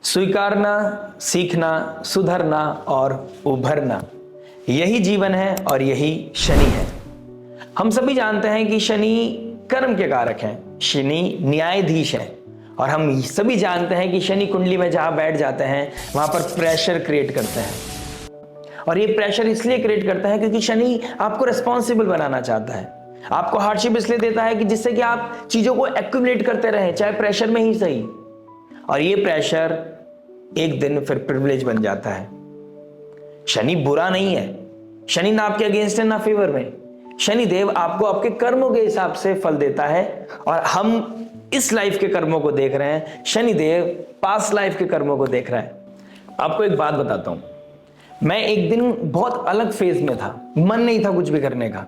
स्वीकारना, सीखना, सुधरना और उभरना, यही जीवन है और यही शनि है। हम सभी जानते हैं कि शनि कर्म के कारक हैं, शनि न्यायाधीश है और हम सभी जानते हैं कि शनि कुंडली में जहां बैठ जाते हैं वहां पर प्रेशर क्रिएट करते हैं। और ये प्रेशर इसलिए क्रिएट करता है क्योंकि शनि आपको रिस्पॉन्सिबल बनाना चाहता है, आपको हार्डशिप इसलिए देता है कि जिससे कि आप चीजों को एक्यूमुलेट करते रहें, चाहे प्रेशर में ही सही। और ये प्रेशर एक दिन फिर प्रिविलेज बन जाता है। शनि बुरा नहीं है, शनि ना आपके अगेंस्ट है ना फेवर में। शनि देव आपको आपके कर्मों के हिसाब से फल देता है और हम इस लाइफ के कर्मों को देख रहे हैं, शनि देव पास्ट लाइफ के कर्मों को देख रहा है। आपको एक बात बताता हूं, मैं एक दिन बहुत अलग फेज में था, मन नहीं था कुछ भी करने का,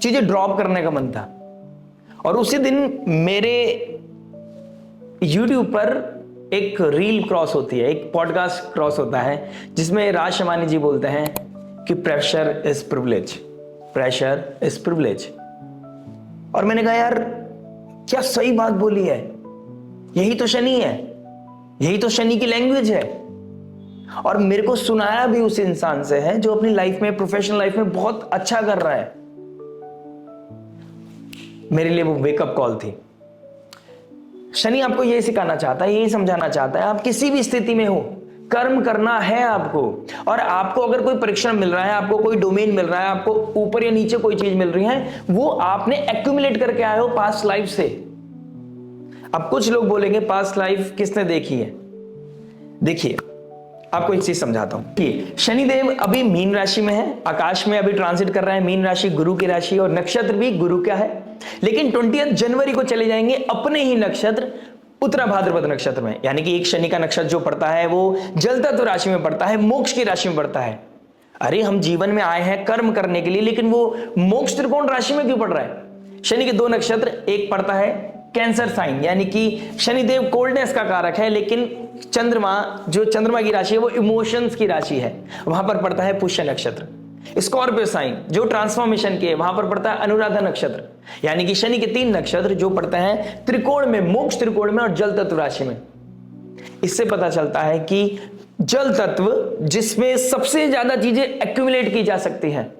चीजें ड्रॉप करने का मन था। और उसी दिन मेरे YouTube पर एक रील क्रॉस होती है, एक पॉडकास्ट क्रॉस होता है जिसमें राज शमानी जी बोलते हैं कि pressure is privilege, pressure is privilege. और मैंने कहा यार क्या सही बात बोली है, यही तो शनि है, यही तो शनि की लैंग्वेज है। और मेरे को सुनाया भी उस इंसान से है जो अपनी लाइफ में, प्रोफेशनल लाइफ में बहुत अच्छा कर रहा है। मेरे लिए वो वेकअप कॉल थी। शनि आपको यही सिखाना चाहता है, यही समझाना चाहता है, आप किसी भी स्थिति में हो कर्म करना है आपको। और आपको अगर कोई परीक्षण मिल रहा है, आपको कोई डोमेन मिल रहा है, आपको ऊपर या नीचे कोई चीज मिल रही है, वो आपने एक्यूमुलेट करके आए हो पास्ट लाइफ से। अब कुछ लोग बोलेंगे पास्ट लाइफ किसने देखी है। देखिए आपको एक चीज समझाता हूं कि शनिदेव अभी मीन राशि में है, आकाश में अभी ट्रांसिट कर रहा है। मीन राशि गुरु की राशि और नक्षत्र भी गुरु का है। लेकिन 20 जनवरी को चले जाएंगे अपने ही नक्षत्र उत्तरा भाद्रपद नक्षत्र में। यानी कि एक शनि का नक्षत्र जो पड़ता है वो जल तत्व राशि में पड़ता है, मोक्ष की राशि में पड़ता है। अरे हम जीवन में आए हैं कर्म करने के लिए, लेकिन वो मोक्ष त्रिकोण राशि में क्यों पड़ रहा है। शनि के दो नक्षत्र, एक पड़ता है कैंसर साइन, यानी कि शनिदेव कोल्डनेस का कारक है, लेकिन चंद्रमा, जो चंद्रमा की राशि है वो इमोशंस की राशि है, वहां पर पड़ता है पुष्य नक्षत्र। स्कॉर्पियो साइन जो ट्रांसफॉर्मेशन के, वहां पर पड़ता है अनुराधा नक्षत्र। यानी कि शनि के 3 नक्षत्र जो पड़ते हैं त्रिकोण में, मोक्ष त्रिकोण में और जल तत्व राशि में। इससे पता चलता है कि जल तत्व जिसमें सबसे ज्यादा चीजें एक्यूमुलेट की जा सकती है,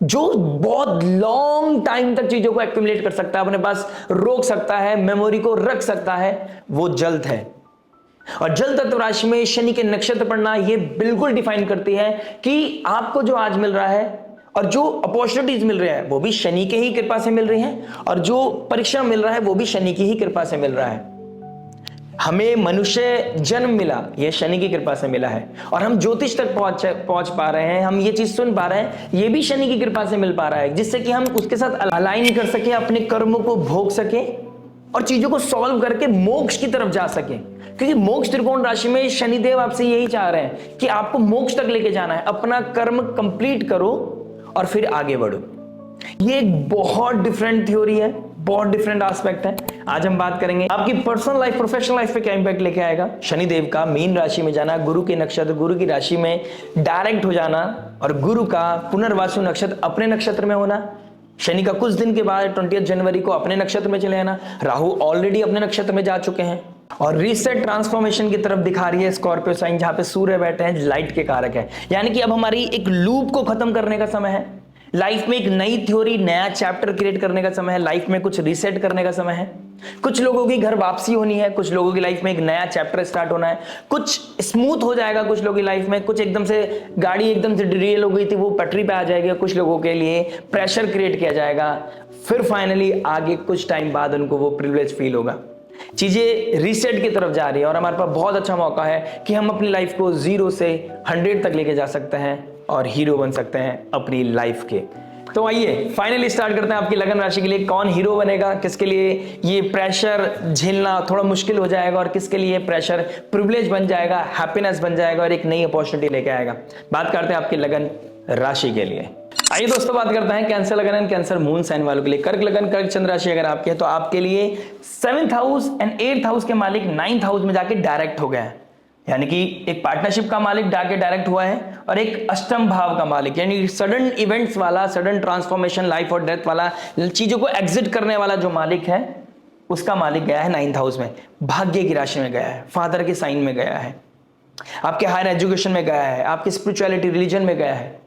जो बहुत लॉन्ग टाइम तक चीजों को एक्यूमुलेट कर सकता है, अपने पास रोक सकता है, मेमोरी को रख सकता है, वो जल है। और जल तत्व राशि में शनि के नक्षत्र पड़ना ये बिल्कुल डिफाइन करती है कि आपको जो आज मिल रहा है और जो अपॉर्चुनिटीज मिल रही है वो भी शनि के ही कृपा से मिल रही हैं, और जो परीक्षा मिल रहा है वो भी शनि की ही कृपा से मिल रहा है। हमें मनुष्य जन्म मिला, यह शनि की कृपा से मिला है। और हम ज्योतिष तक पहुंच पा रहे हैं, हम ये चीज सुन पा रहे हैं, ये भी शनि की कृपा से मिल पा रहा है, जिससे कि हम उसके साथ अलाइन कर सके, अपने कर्मों को भोग सके और चीजों को सॉल्व करके मोक्ष की तरफ जा सके। क्योंकि मोक्ष त्रिकोण राशि में शनिदेव आपसे यही चाह रहे हैं कि आपको मोक्ष तक लेके जाना है, अपना कर्म कंप्लीट करो और फिर आगे बढ़ो। ये एक बहुत डिफरेंट थ्योरी है, बहुत डिफरेंट एस्पेक्ट है। आज हम बात करेंगे आपकी पर्सनल लाइफ, प्रोफेशनल लाइफ पे क्या इंपैक्ट लेके आएगा शनिदेव का मीन राशि में जाना, गुरु के नक्षत्र, गुरु की राशि में डायरेक्ट हो जाना, और गुरु का पुनर्वासु नक्षत्र अपने नक्षत्र में होना। शनि का कुछ दिन के बाद 20 जनवरी को अपने नक्षत्र में चले आना। राहु ऑलरेडी अपने नक्षत्र में जा चुके हैं और रीसेट ट्रांसफॉर्मेशन की तरफ दिखा रही है स्कॉर्पियो साइन, जहां पे सूर्य बैठे हैं, लाइट के कारक है। यानी कि अब हमारी एक लूप को खत्म करने का समय है, लाइफ में एक नई थ्योरी, नया चैप्टर क्रिएट करने का समय है, लाइफ में कुछ रीसेट करने का समय है। कुछ लोगों की घर वापसी होनी है, कुछ लोगों की लाइफ में एक नया चैप्टर स्टार्ट होना है, कुछ स्मूथ हो जाएगा कुछ लोगों की लाइफ में, कुछ एकदम से गाड़ी एकदम से डिरेल हो गई थी वो पटरी पे आ जाएगी, कुछ लोगों के लिए प्रेशर क्रिएट किया जाएगा, फिर फाइनली आगे कुछ टाइम बाद उनको वो प्रिविलेज फील होगा। चीजें रीसेट की तरफ जा रही है और हमारे पास बहुत अच्छा मौका है कि हम अपनी लाइफ को 0 से 100 तक लेके जा सकते हैं और हीरो बन सकते हैं अपनी लाइफ के। तो आइए फाइनली स्टार्ट करते हैं आपकी लगन राशि के लिए कौन हीरो बनेगा, किसके लिए ये प्रेशर झेलना थोड़ा मुश्किल हो जाएगा और किसके लिए प्रेशर प्रिविलेज बन जाएगा, हैप्पीनेस बन जाएगा और एक नई अपॉर्चुनिटी लेके आएगा। बात करते हैं आपकी लगन राशि के लिए। आइए दोस्तों बात करते हैं कैंसर लगन एंड कैंसर मून साइन वालों के लिए। कर्क लगन, कर्क चंद्र राशि अगर आपकी है तो आपके लिए 7th house and 8th house के मालिक 9th हाउस में जाके डायरेक्ट हो गए हैं। यानी कि एक पार्टनरशिप का मालिक जाके डायरेक्ट हुआ है और एक अष्टम भाव का मालिक, यानी सडन इवेंट्स वाला, सडन ट्रांसफॉर्मेशन, लाइफ और डेथ वाला, चीजों को एग्जिट करने वाला जो मालिक है उसका मालिक गया है 9th हाउस में, भाग्य की राशि में गया है, फादर के साइन में गया है, आपके हायर एजुकेशन में गया है, आपकी स्पिरिचुअलिटी रिलीजन में गया है,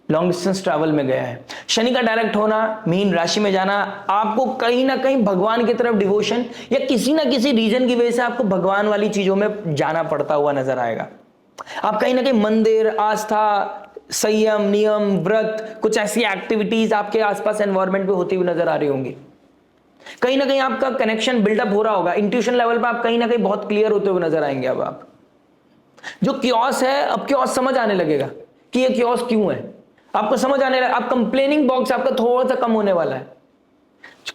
लॉन्ग डिस्टेंस ट्रैवल में गया है। शनि का डायरेक्ट होना, मीन राशि में जाना, आपको कहीं ना कहीं भगवान की तरफ डिवोशन या किसी ना किसी रीजन की वजह से आपको भगवान वाली चीजों में जाना पड़ता हुआ नजर आएगा। आप कहीं ना कहीं मंदिर, आस्था, संयम, नियम, व्रत, कुछ ऐसी एक्टिविटीज आपके आसपास एनवायरमेंट में होती हुई नजर आ रही होंगी। कहीं ना कहीं आपका कनेक्शन बिल्डअप हो रहा होगा, इंट्यूशन लेवल पर आप कहीं ना कहीं बहुत क्लियर होते हुए नजर आएंगे। अब आप जो क्योस है, अब क्योस समझ आने लगेगा कि ये क्योस क्यों है, आपको समझ आने लगा। आप कंप्लेनिंग बॉक्स आपका थोड़ा सा कम होने वाला है,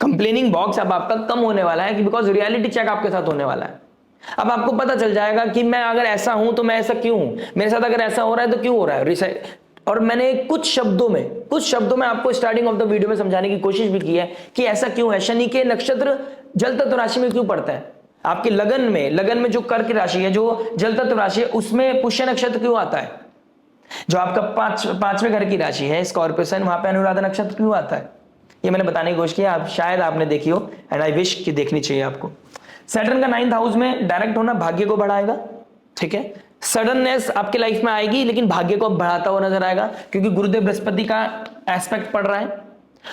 कंप्लेनिंग बॉक्स अब आपका कम होने वाला है कि बिकॉज रियलिटी चेक आपके साथ होने वाला है। अब आपको पता चल जाएगा कि मैं अगर ऐसा हूं तो मैं ऐसा क्यों हूं, मेरे साथ अगर ऐसा हो रहा है तो क्यों हो रहा है। और मैंने कुछ शब्दों में आपको स्टार्टिंग ऑफ द वीडियो में समझाने की कोशिश भी की है कि ऐसा क्यों है। शनि के नक्षत्र जल तत्व राशि में क्यों पड़ता है, आपके लगन में जो कर्क की राशि है, जो जल तत्व राशि है, उसमें पुष्य नक्षत्र क्यों आता है। जो आपका पांचवें घर की राशि है स्कॉर्पियो सन, वहां पे अनुराधा नक्षत्र क्यों आता है, ये मैंने बताने की कोशिश की, आप शायद आपने देखी हो, एंड आई विश कि देखनी चाहिए आपको। सैटर्न का 9th हाउस में डायरेक्ट होना भाग्य को बढ़ाएगा, ठीक है। सडननेस आपके लाइफ में आएगी लेकिन भाग्य को बढ़ाता हुआ नजर आएगा, क्योंकि गुरुदेव बृहस्पति का एस्पेक्ट पड़ रहा है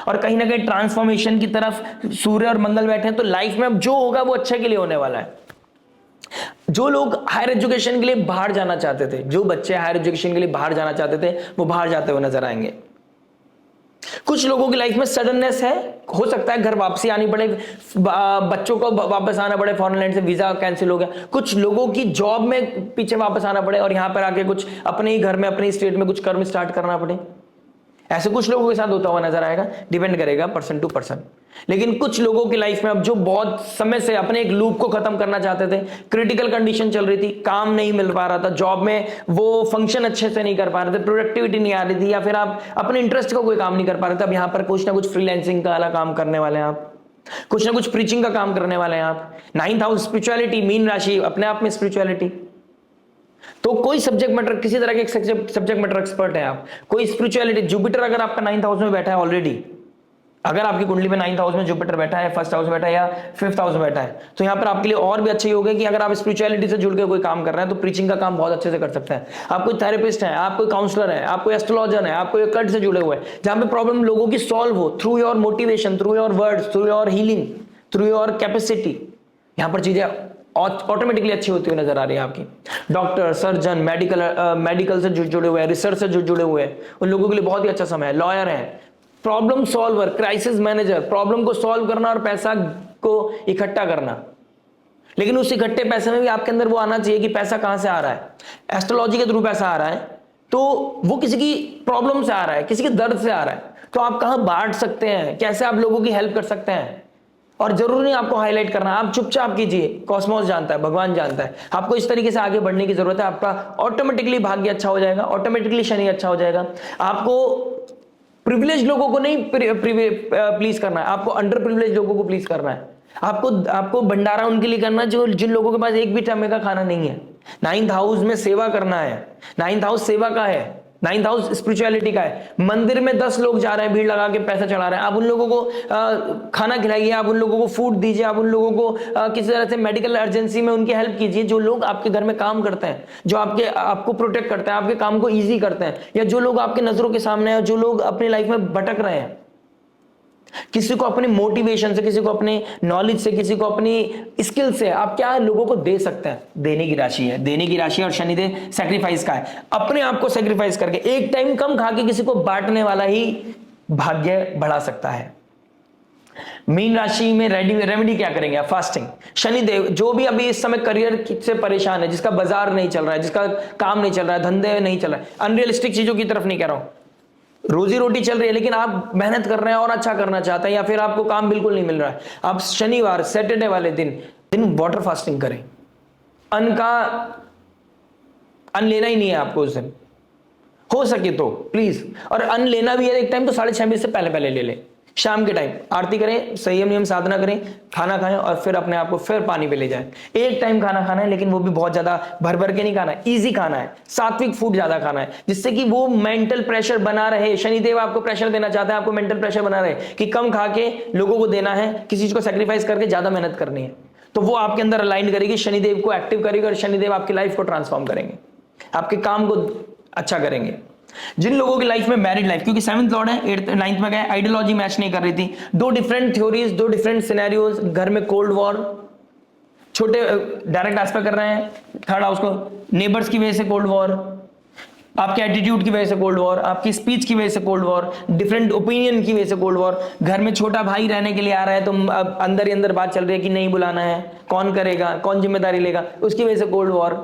और कहीं ना कहीं ट्रांसफॉर्मेशन की तरफ सूर्य और मंगल बैठे हैं, तो लाइफ में अब जो होगा वो अच्छे के लिए होने वाला है। जो लोग हायर एजुकेशन के लिए बाहर जाना चाहते थे, जो बच्चे हायर एजुकेशन के लिए बाहर जाना चाहते थे, वो बाहर जाते हुए नजर आएंगे। कुछ लोगों की लाइफ में सडननेस है, हो सकता है घर वापसी आनी पड़े, बच्चों को वापस आना पड़े, फॉरेन लैंड से वीजा कैंसिल हो गया, कुछ लोगों की जॉब में पीछे वापस आना पड़े और यहां पर आके कुछ अपने ही घर में, अपने स्टेट में कुछ कर्म स्टार्ट करना पड़े। ऐसे कुछ लोगों के साथ होता हुआ नजर आएगा, डिपेंड करेगा पर्सन टू पर्सन। लेकिन कुछ लोगों की लाइफ में अब जो बहुत समय से अपने एक लूप को खत्म करना चाहते थे, क्रिटिकल कंडीशन चल रही थी, काम नहीं मिल पा रहा था, जॉब में वो फंक्शन अच्छे से नहीं कर पा रहे थे, प्रोडक्टिविटी नहीं आ रही थी, या फिर आप अपने इंटरेस्ट का कोई काम नहीं कर पा रहे थे, अब यहां पर कुछ ना कुछ फ्रीलांसिंग का वाला काम करने वाले हैं आप, कुछ ना कुछ प्रीचिंग का काम करने वाले हैं आप। 9th हाउस स्पिरिचुअलिटी, मीन राशि अपने आप में स्पिरिचुअलिटी, तो कोई सब्जेक्ट मैटर, किसी तरह के सब्जेक्ट मैटर एक्सपर्ट है आप, कोई स्पिरिचुअलिटी, जुपिटर अगर आपका 9th हाउस में बैठा है ऑलरेडी, अगर आपकी कुंडली में 9th हाउस में जुपिटर बैठा है, 1st हाउस में बैठा है या 5th हाउस में बैठा है, तो यहां पर आपके लिए और भी अच्छे होगा कि अगर आप स्पिरिचुअलिटी से जुड़ के कोई काम कर रहे हैं तो प्रीचिंग का काम बहुत अच्छे से कर सकते हैं। आप कोई थेरेपिस्ट हैं, आप कोई काउंसलर है, आप कोई एस्ट्रोलॉजर है, आप कोई कल्ट से जुड़े हुए हैं, जहां पे प्रॉब्लम लोगों की सॉल्व हो through your motivation, through your words, through your healing, through your capacity, यहां पर चीजें ऑटोमेटिकली अच्छी होती हुई नजर आ रही है आपकी। डॉक्टर, सर्जन, मेडिकल से जुड़े हुए हैं, रिसर्च से जुड़े हुए हैं, उन लोगों के लिए बहुत ही अच्छा समय है। लॉयर है, problem solver, crisis manager, problem को सॉल्व करना और पैसा को इकट्ठा करना, लेकिन उस इकट्ठे पैसे में भी आपके अंदर वो आना चाहिए कि पैसा कहां से आ रहा है। एस्ट्रोलॉजी के थ्रू पैसा आ रहा है तो वो किसी की प्रॉब्लम से आ रहा है, किसी के दर्द से आ रहा है, तो आप कहां बांट सकते हैं, कैसे आप लोगों की हेल्प कर सकते हैं। और जरूरी नहीं आपको हाईलाइट करना, आप चुपचाप कीजिए, कॉस्मोस जानता है, भगवान जानता है, आपको इस तरीके से आगे बढ़ने की जरूरत है। आपका ऑटोमेटिकली भाग्य अच्छा हो जाएगा, ऑटोमेटिकली शनि अच्छा हो जाएगा। आपको प्रिविलेज लोगों को नहीं प्लीज करना है, आपको अंडर प्रिविलेज लोगों को प्लीज करना है। आपको भंडारा उनके लिए करना है जो जिन लोगों के पास एक भी टाइम का खाना नहीं है। 9th हाउस में सेवा करना है, 9th हाउस सेवा का है, 9th हाउस स्पिरिचुअलिटी का है। मंदिर में 10 लोग जा रहे हैं, भीड़ लगा के पैसा चढ़ा रहे हैं, आप उन लोगों को खाना खिलाइए, आप उन लोगों को फूड दीजिए, आप उन लोगों को किसी तरह से मेडिकल इमरजेंसी में उनकी हेल्प कीजिए। जो लोग आपके घर में काम करते हैं, जो आपको प्रोटेक्ट करते हैं, आपके काम को ईजी करते हैं, या जो लोग आपके नजरों के सामने हैं, जो लोग अपनी लाइफ में भटक रहे हैं, किसी को अपने मोटिवेशन से, किसी को अपने नॉलेज से, किसी को अपनी स्किल से आप क्या लोगों को दे सकते हैं। देने की राशि है, देने की राशि है, और शनिदेव सैक्रिफाइस का है। अपने आप को सैक्रिफाइस करके एक टाइम कम खा के किसी को बांटने वाला ही भाग्य बढ़ा सकता है। मीन राशि में रेमेडी क्या करेंगे आप? फास्टिंग। शनिदेव जो भी अभी इस समय करियर से परेशान है, जिसका बाजार नहीं चल रहा है, जिसका काम नहीं चल रहा है, धंधे नहीं चल रहा है, अनरियलिस्टिक चीजों की तरफ नहीं कह रहा हूं, रोजी रोटी चल रही है लेकिन आप मेहनत कर रहे हैं और अच्छा करना चाहते हैं, या फिर आपको काम बिल्कुल नहीं मिल रहा है, आप शनिवार सैटरडे वाले दिन वाटर फास्टिंग करें। अन्न लेना ही नहीं है आपको उस दिन, हो सके तो प्लीज। और अन्न लेना भी है एक टाइम तो 6:30 बजे से पहले ले लें। शाम के टाइम आरती करें, संयम नियम साधना करें, खाना खाएं और फिर अपने आप को फिर पानी पे ले जाएं। एक टाइम खाना खाना है, लेकिन वो भी बहुत ज्यादा भर भर के नहीं खाना है, इजी खाना है, सात्विक फूड ज्यादा खाना है, जिससे कि वो मेंटल प्रेशर बना रहे। शनिदेव आपको प्रेशर देना चाहता है, आपको मेंटल प्रेशर बना रहे कि कम खा के लोगों को देना है, किसी चीज को सेक्रीफाइस करके ज्यादा मेहनत करनी है। तो वो आपके अंदर अलाइन करेगी, शनिदेव को एक्टिव करेगी और शनिदेव आपकी लाइफ को ट्रांसफॉर्म करेंगे, आपके काम को अच्छा करेंगे। जिन लोगों की लाइफ में मैरिड लाइफ, क्योंकि 7th लॉर्ड है, 8th 9th में गए, आइडियोलॉजी मैच नहीं कर रही थी, दो डिफरेंट थ्योरीज, दो डिफरेंट सिनेरियोज, घर में कोल्ड वॉर, छोटे डायरेक्ट एस्पेक्ट कर रहे हैं 3rd हाउस को, नेबर्स की वजह से कोल्ड वॉर, आपके एटीट्यूड की वजह से कोल्ड वॉर, आपकी स्पीच की वजह से कोल्ड वॉर, डिफरेंट ओपिनियन की वजह से कोल्ड वॉर, घर में छोटा भाई रहने के लिए आ रहा है तो अब अंदर ही अंदर बात चल रही है कि नहीं बुलाना है, कौन करेगा, कौन जिम्मेदारी लेगा, उसकी वजह से cold war.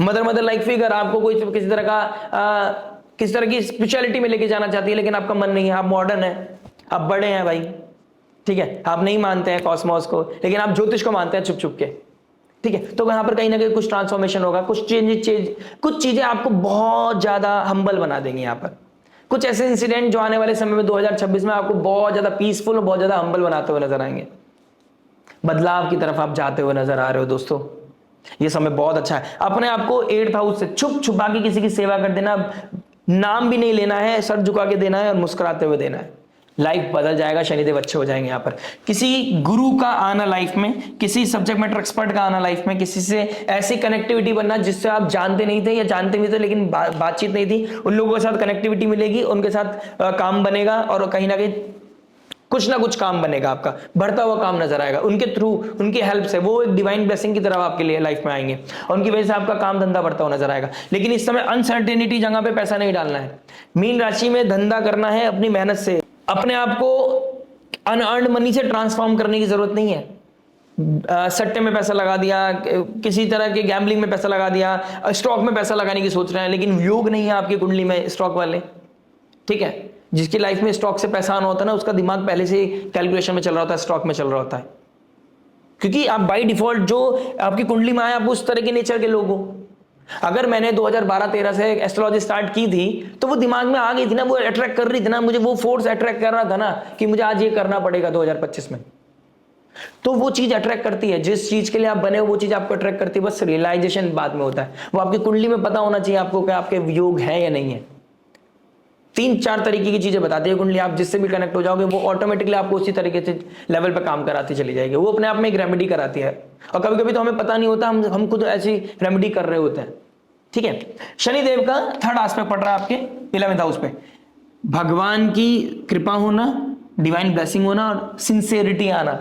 Mother like figure आपको कोई किसी तरह का किस तरह की स्पिरिचुअलिटी में लेके जाना चाहती है, लेकिन आपका मन नहीं है, आप मॉडर्न है, आप बड़े हैं भाई, ठीक है, आप नहीं मानते हैं कॉस्मोस को, लेकिन आप ज्योतिष को मानते हैं छुप छुप के, ठीक है। तो यहां पर कहीं ना कहीं कुछ ट्रांसफॉर्मेशन होगा, कुछ कुछ चीजें आपको बहुत ज्यादा हम्बल बना देंगी। यहां पर कुछ ऐसे इंसिडेंट जो आने वाले समय में 2026 में आपको बहुत ज्यादा पीसफुल और बहुत ज्यादा हम्बल बनाते हुए नजर आएंगे। बदलाव की तरफ आप जाते हुए नजर आ रहे हो दोस्तों, ये समय बहुत अच्छा है। अपने आप को 8th हाउस से छुप छुपा के किसी की सेवा कर देना, नाम भी नहीं लेना है, सर झुका के देना है और मुस्कुराते हुए देना है, लाइफ बदल जाएगा, शनिदेव अच्छे हो जाएंगे। यहाँ पर किसी गुरु का आना लाइफ में, किसी सब्जेक्ट मैटर एक्सपर्ट का आना लाइफ में, किसी से ऐसी कनेक्टिविटी बनना जिससे आप जानते नहीं थे या जानते भी थे लेकिन बातचीत नहीं थी, उन लोगों के साथ कनेक्टिविटी मिलेगी, उनके साथ काम बनेगा और कहीं ना कहीं कुछ ना कुछ काम बनेगा, आपका बढ़ता हुआ काम नजर आएगा, उनके थ्रू, उनकी हेल्प से वो एक डिवाइन ब्लेसिंग की तरह आपके लिए लाइफ में आएंगे और उनकी वजह से आपका काम धंधा बढ़ता हुआ नजर आएगा। लेकिन इस समय अनसर्टेनिटी जगह पे पैसा नहीं डालना है। मीन राशि में धंधा करना है अपनी मेहनत से, अपने आप को अनअर्न्ड मनी से ट्रांसफॉर्म करने की जरूरत नहीं है। सट्टे में पैसा लगा दिया, किसी तरह के गैम्बलिंग में पैसा लगा दिया, स्टॉक में पैसा लगाने की सोच रहे हैं, लेकिन योग नहीं है आपकी कुंडली में स्टॉक वाले, ठीक है। जिसकी लाइफ में स्टॉक से पैसा आना होता है ना, उसका दिमाग पहले से कैलकुलेशन में चल रहा होता है, स्टॉक में चल रहा होता है, क्योंकि आप बाय डिफॉल्ट जो आपकी कुंडली में आए आप उस तरह के नेचर के लोग हो। अगर मैंने 2012-13 से एस्ट्रोलॉजी स्टार्ट की थी तो वो दिमाग में आ गई थी ना, वो अट्रैक्ट कर रही थी ना, मुझे वो फोर्स अट्रैक्ट कर रहा था ना कि मुझे आज ये करना पड़ेगा 2025 में। तो वो चीज अट्रैक्ट करती है, जिस चीज के लिए आप बने हो वो चीज आपको अट्रैक्ट करती है, बस रियलाइजेशन बाद में होता है। वो आपकी कुंडली में पता होना चाहिए आपको कि आपके योग है या नहीं है। 3-4 तरीके की चीजें बताती है कुंडली, आप जिससे भी कनेक्ट हो जाओगे वो ऑटोमेटिकली आपको उसी तरीके से लेवल पे काम कराती चली जाएगी। वो अपने आप में एक रेमेडी कराती है और कभी कभी तो हमें पता नहीं होता, हम खुद ऐसी रेमेडी कर रहे होते हैं, ठीक है। शनिदेव का 3rd एस्पेक्ट पड़ रहा है आपके 11th हाउस पे। भगवान की कृपा होना, डिवाइन ब्लेसिंग होना और सिंसियरिटी आना,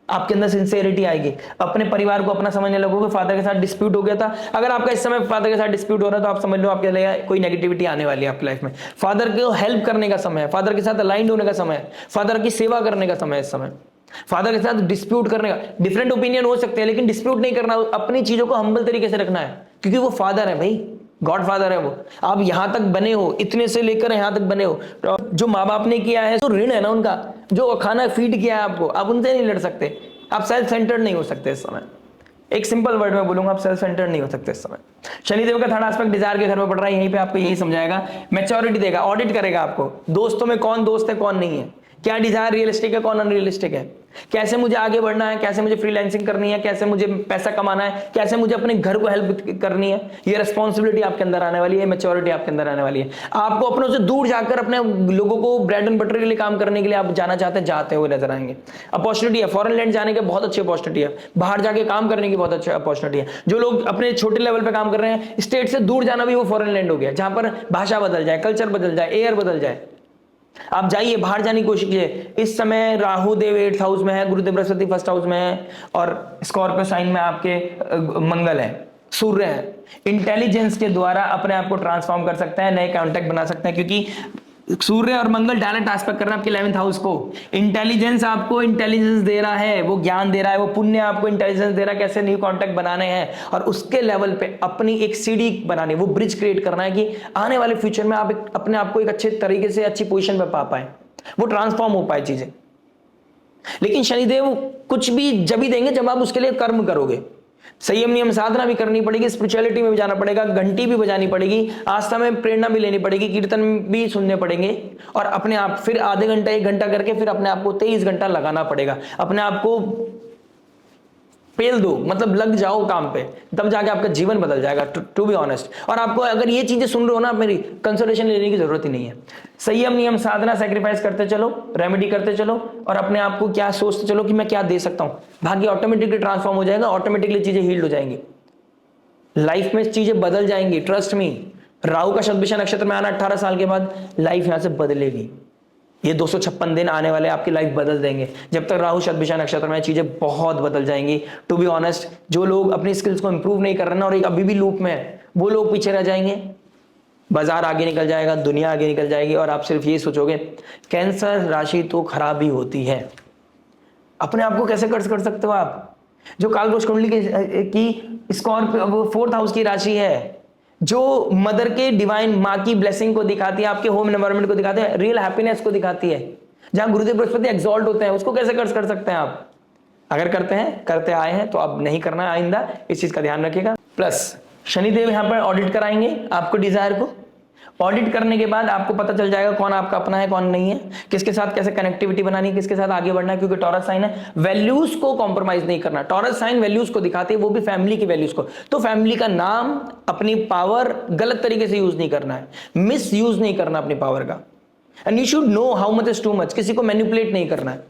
आपके अंदर सिंसियरिटी आएगी। अपने परिवार को अपना समझने लगोगे। फादर के साथ डिस्प्यूट हो गया था, अगर आपका इस समय फादर के साथ डिस्प्यूट हो रहा है तो आप समझ लो आपके लिए कोई नेगेटिविटी आने वाली है आपकी लाइफ में। फादर को हेल्प करने का समय है, फादर के साथ अलाइंड होने का समय है, फादर की सेवा करने का समय है इस समय। फादर के साथ डिस्प्यूट करने का, डिफरेंट ओपिनियन हो सकते हैं लेकिन डिस्प्यूट नहीं करना, अपनी चीजों को हम्बल तरीके से रखना है, क्योंकि वो फादर है भाई, गॉड फादर है वो। आप यहां तक बने हो, इतने से लेकर यहां तक बने हो, तो जो माँ बाप ने किया है, जो ऋण है ना उनका, जो खाना फीड किया है आपको, आप उनसे नहीं लड़ सकते। आप सेल्फ सेंटर्ड नहीं हो सकते इस समय। एक सिंपल वर्ड में बोलूंगा, आप सेल्फ सेंटर्ड नहीं हो सकते इस समय। शनिदेव का 3rd एस्पेक्ट डिजायर के घर में पड़ रहा है, यहीं पे आपको यही समझाएगा, मैच्योरिटी देगा, ऑडिट करेगा आपको, दोस्तों में कौन दोस्त है कौन नहीं है, क्या डिजायर रियलिस्टिक है कौन अनरियलिस्टिक है, कैसे मुझे आगे बढ़ना है, कैसे मुझे फ्रीलांसिंग करनी है, कैसे मुझे पैसा कमाना है, कैसे मुझे अपने घर को हेल्प करनी है। ये रिस्पॉन्सिबिलिटी आपके अंदर आने वाली है, मैच्योरिटी आपके अंदर आने वाली है। आपको अपनों से दूर जाकर अपने लोगों को ब्रेड एंड बटर के लिए काम करने के लिए आप जाना चाहते हैं, जाते हुए नजर आएंगे। अपॉर्चुनिटी है, फॉरेन लैंड जाने की बहुत अच्छी अपॉर्चुनिटी है, बाहर जाके काम करने की बहुत अच्छी अपॉर्चुनिटी है। जो लोग अपने छोटे लेवल पे काम कर रहे हैं, स्टेट से दूर जाना भी वो फॉरेन लैंड हो गया, जहां पर भाषा बदल जाए, कल्चर बदल जाए, एयर बदल जाए। आप जाइए, बाहर जाने की कोशिश कीजिए। इस समय राहु देव 8th हाउस में है, गुरुदेव बृहस्पति 1st हाउस में है और स्कॉर्पियो साइन में आपके मंगल है, सूर्य है। इंटेलिजेंस के द्वारा अपने आप को ट्रांसफॉर्म कर सकते हैं, नए कॉन्टेक्ट बना सकते हैं, क्योंकि सूर्य और मंगल डायरेक्ट एस्पेक्ट कर रहे हैं आपके 11th हाउस को। इंटेलिजेंस आपको इंटेलिजेंस दे रहा है, वो ज्ञान दे रहा है, वो पुण्य आपको इंटेलिजेंस दे रहा है कैसे न्यू कॉन्टेक्ट बनाने हैं और उसके लेवल पे अपनी एक सीढ़ी बनानी, वो ब्रिज क्रिएट करना है कि आने वाले फ्यूचर में आप अपने आप को एक अच्छे तरीके से अच्छी पोजीशन पे पा पाए, वो ट्रांसफॉर्म हो पाए चीजें। लेकिन शनिदेव कुछ भी जब ही देंगे जब आप उसके लिए कर्म करोगे। संयम नियम साधना भी करनी पड़ेगी, स्पिरिचुअलिटी में भी जाना पड़ेगा, घंटी भी बजानी पड़ेगी, आस्था में प्रेरणा भी लेनी पड़ेगी, कीर्तन भी सुनने पड़ेंगे, और अपने आप फिर आधे घंटा 1 घंटा करके फिर अपने आप को 23 घंटा लगाना पड़ेगा। अपने आप को पेल दो, मतलब लग जाओ काम पे, तब जाके आपका जीवन बदल जाएगा, टू बी ऑनेस्ट। और आपको अगर ये चीजें सुन रहे हो ना, आप मेरी कंसल्टेशन लेने की जरूरत ही नहीं है। संयम नियम साधना सेक्रीफाइस करते चलो, रेमेडी करते चलो, और अपने आप को क्या सोचते चलो कि मैं क्या दे सकता हूं, भाग्य ऑटोमेटिकली ट्रांसफॉर्म हो जाएगा, ऑटोमेटिकली चीजें हील्ड हो जाएंगी, लाइफ में चीजें बदल जाएंगी, ट्रस्ट मी। राहु का शतभिषा नक्षत्र में आना 18 साल के बाद लाइफ यहां से बदलेगी। ये 256 दिन आने वाले आपकी लाइफ बदल देंगे। जब तक राहु शतभिषा नक्षत्र में, चीजें बहुत बदल जाएंगी। टू बी ऑनेस्ट, जो लोग अपनी स्किल्स को इंप्रूव नहीं कर रहे ना और एक अभी भी लूप में है, वो लोग पीछे रह जाएंगे। बाजार आगे निकल जाएगा, दुनिया आगे निकल जाएगी, और आप सिर्फ ये सोचोगे कैंसर राशि तो खराब ही होती है। अपने आप को कैसे कर सकते हो आप? जो कालपुरुष कुंडली की स्कॉर्पियो 4th हाउस की राशि है, जो मदर के डिवाइन माँ की ब्लेसिंग को दिखाती है, आपके होम एनवायरनमेंट को दिखाती है, रियल हैप्पीनेस को दिखाती है, जहां गुरुदेव बृहस्पति एक्सॉल्ट होते हैं, उसको कैसे कर सकते हैं आप? अगर करते हैं, करते आए हैं, तो अब नहीं करना है आइंदा, इस चीज का ध्यान रखिएगा। प्लस शनिदेव यहां पर ऑडिट कराएंगे आपको डिजायर को। ऑडिट करने के बाद आपको पता चल जाएगा कौन आपका अपना है, कौन नहीं है, किसके साथ कैसे कनेक्टिविटी बनानी है, किसके साथ आगे बढ़ना है, क्योंकि टॉरस साइन है, वैल्यूज को कॉम्प्रोमाइज नहीं करना। टॉरस साइन वैल्यूज को दिखाते हैं, वो भी फैमिली की वैल्यूज को। तो फैमिली का नाम, अपनी पावर गलत तरीके से यूज नहीं करना है, मिस यूज नहीं करना अपनी पावर का। And you should know how much is too much. किसी को मैनिपुलेट नहीं करना है।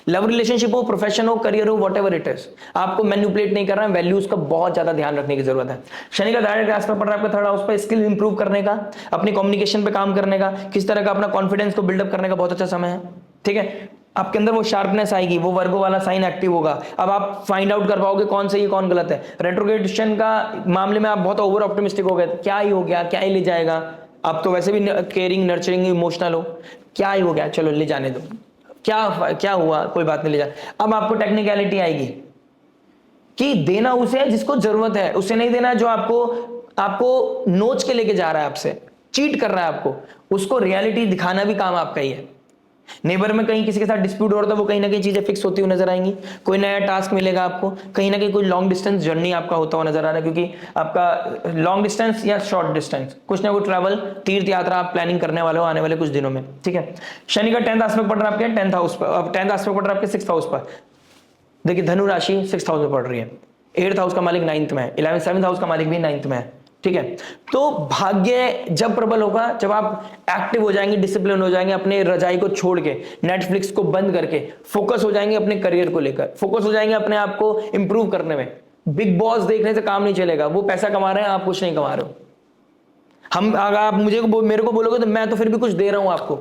लव रिलेशनशिप हो, प्रोफेशन हो, करियर हो, वॉट एवर इट इज, आपको मैनिपुलेट नहीं करना है। वैल्यूज का बहुत ज्यादा ध्यान रखने की जरूरत है। शनि का डायरेक्ट रास्ता पड़ रहा है आपका 3rd हाउस पर, स्किल इंप्रूव करने का, अपनी कम्युनिकेशन पे काम करने का, किस तरह का अपना कॉन्फिडेंस को बिल्डअप करने का बहुत अच्छा समय है। ठीक है, आपके अंदर वो शार्पनेस आएगी, वो वर्गो वाला साइन एक्टिव होगा। अब आप फाइंड आउट कर पाओगे कौन सही है कौन गलत है। रेट्रोग्रेडेशन का मामले में आप बहुत ओवर ऑप्टिमिस्टिक हो गए, क्या ही हो गया, क्या ही ले जाएगा, आप तो वैसे भी केयरिंग, नर्चरिंग, इमोशनल हो, क्या ही हो गया, चलो ले जाने दो, क्या हुआ, कोई बात नहीं, ले जा। अब आपको टेक्निकलिटी आएगी कि देना उसे है जिसको जरूरत है, उसे नहीं देना जो आपको नोच के लेके जा रहा है, आपसे चीट कर रहा है आपको, उसको रियलिटी दिखाना भी काम आपका ही है। नेबर में कहीं किसी के साथ डिस्प्यूट हो रहा था, वो कहीं ना कहीं चीजें फिक्स होती हुई नजर आएंगी। कोई नया टास्क मिलेगा आपको, कहीं ना कहीं कोई लॉन्ग डिस्टेंस जर्नी आपका होता हुआ नजर आ रहा है, क्योंकि आपका लॉन्ग डिस्टेंस या शॉर्ट डिस्टेंस, कुछ ना कुछ ट्रैवल, तीर्थ यात्रा आप प्लानिंग करने वाले हो आने वाले कुछ दिनों में। ठीक है, शनि का 10th एस्पेक्ट पड़ रहा है आपके 10th हाउस पर, 10th एस्पेक्ट पड़ रहा है आपके 6th हाउस पर। देखिए, धनु राशि 6th हाउस में पड़ रही है, 8th हाउस का मालिक 9th में है, 7th हाउस का मालिक भी 9th में है। ठीक है, तो भाग्य जब प्रबल होगा, जब आप एक्टिव हो जाएंगे, डिसिप्लिन हो जाएंगे, अपने रजाई को छोड़ के, नेटफ्लिक्स को बंद करके फोकस हो जाएंगे अपने करियर को लेकर, फोकस हो जाएंगे अपने आप को इंप्रूव करने में। बिग बॉस देखने से काम नहीं चलेगा, वो पैसा कमा रहे हैं, आप कुछ नहीं कमा रहे हो। अगर आप मेरे को बोलोगे तो मैं तो फिर भी कुछ दे रहा हूं आपको,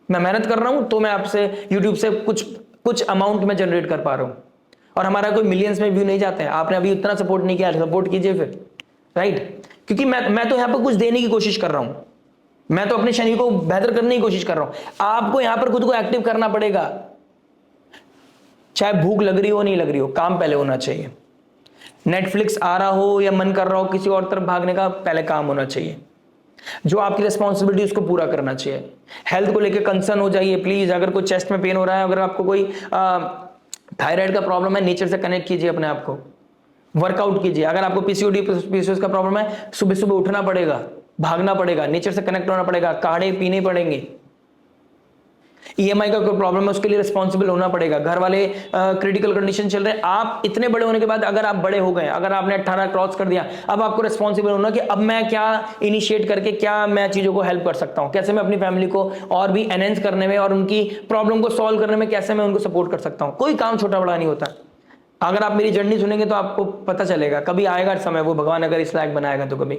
मैं मेहनत कर रहा हूं, तो मैं आपसे यूट्यूब से कुछ अमाउंट में जनरेट कर पा रहा हूं, और हमारा कोई मिलियंस में व्यू नहीं जाते हैं। आपने अभी उतना सपोर्ट नहीं किया, सपोर्ट कीजिए फिर, राइट? क्योंकि मैं तो यहां पर कुछ देने की कोशिश कर रहा हूं, मैं तो अपने शनि को बेहतर करने की कोशिश कर रहा हूं। आपको यहां पर खुद को एक्टिव करना पड़ेगा, चाहे भूख लग रही हो नहीं लग रही हो, काम पहले होना चाहिए। नेटफ्लिक्स आ रहा हो या मन कर रहा हो किसी और तरफ भागने का, पहले काम होना चाहिए। जो आपकी रिस्पॉन्सिबिलिटी उसको पूरा करना चाहिए। हेल्थ को लेकर कंसर्न हो जाइए प्लीज। अगर कोई चेस्ट में पेन हो रहा है, अगर आपको कोई थायराइड का प्रॉब्लम है, नेचर से कनेक्ट कीजिए अपने आप को, वर्कआउट कीजिए। अगर आपको पीसीओडी पीसीओएस का प्रॉब्लम है, सुबह सुबह उठना पड़ेगा, भागना पड़ेगा, नेचर से कनेक्ट होना पड़ेगा, काढ़े पीने पड़ेंगे। ईएमआई का कोई प्रॉब्लम है, उसके लिए रिस्पॉन्सिबल होना पड़ेगा। घर वाले क्रिटिकल कंडीशन चल रहे हैं, आप इतने बड़े होने के बाद, अगर आप बड़े हो गए, अगर आपने 18 क्रॉस कर दिया, अब आपको रिस्पॉन्सिबल होना कि अब मैं क्या इनिशिएट करके क्या मैं चीजों को हेल्प कर सकता हूं, कैसे मैं अपनी फैमिली को और भी एनहेंस करने में और उनकी प्रॉब्लम को सॉल्व करने में कैसे मैं उनको सपोर्ट कर सकता हूं। कोई काम छोटा बड़ा नहीं होता। अगर आप मेरी जर्नी सुनेंगे तो आपको पता चलेगा, कभी आएगा समय, वो भगवान अगर इस लायक बनाएगा तो कभी।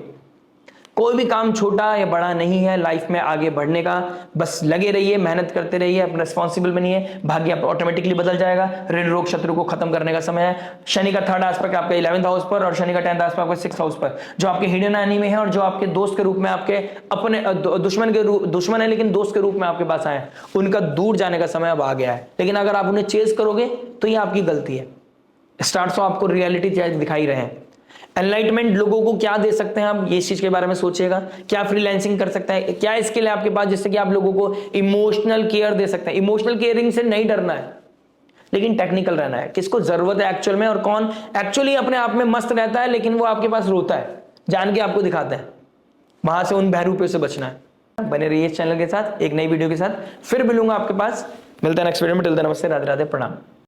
कोई भी काम छोटा या बड़ा नहीं है लाइफ में आगे बढ़ने का, बस लगे रहिए, मेहनत करते रहिए, अपना रिस्पॉन्सिबल बनिए, भाग्य ऑटोमेटिकली बदल जाएगा। ऋण रोग शत्रु को खत्म करने का समय है। शनि का 3rd एस्पेक्ट आपके 11th हाउस पर और शनि का 10th एस्पेक्ट आपके 6th हाउस पर, जो आपके हिडन एनिमी में है और जो आपके दोस्त के रूप में, आपके अपने दुश्मन है लेकिन दोस्त के रूप में आपके पास आए, उनका दूर जाने का समय अब आ गया है। लेकिन अगर आप उन्हें चेज करोगे तो ये आपकी गलती है। स्टार्ट तो आपको रियलिटी दिखाई रहे हैं। एनलाइटमेंट लोगों को क्या दे सकते हैं आप, ये चीज के बारे में सोचिएगा। क्या फ्रीलांसिंग कर सकता है, क्या स्किल है आपके पास जिससे कि आप लोगों को इमोशनल केयर दे सकते हैं। इमोशनल केयरिंग से नहीं डरना है। लेकिन टेक्निकल रहना है। किसको जरूरत है एक्चुअल में, और कौन एक्चुअली अपने आप में मस्त रहता है लेकिन वो आपके पास रोता है, जान के आपको दिखाता है। वहां से उन बहरूपियों से बचना है। बने रहिए इस चैनल के साथ, एक नई वीडियो के साथ फिर मिलूंगा आपके पास। मिलता है नेक्स्ट वीडियो में। टिल देन नमस्ते, राधे राधे, प्रणाम।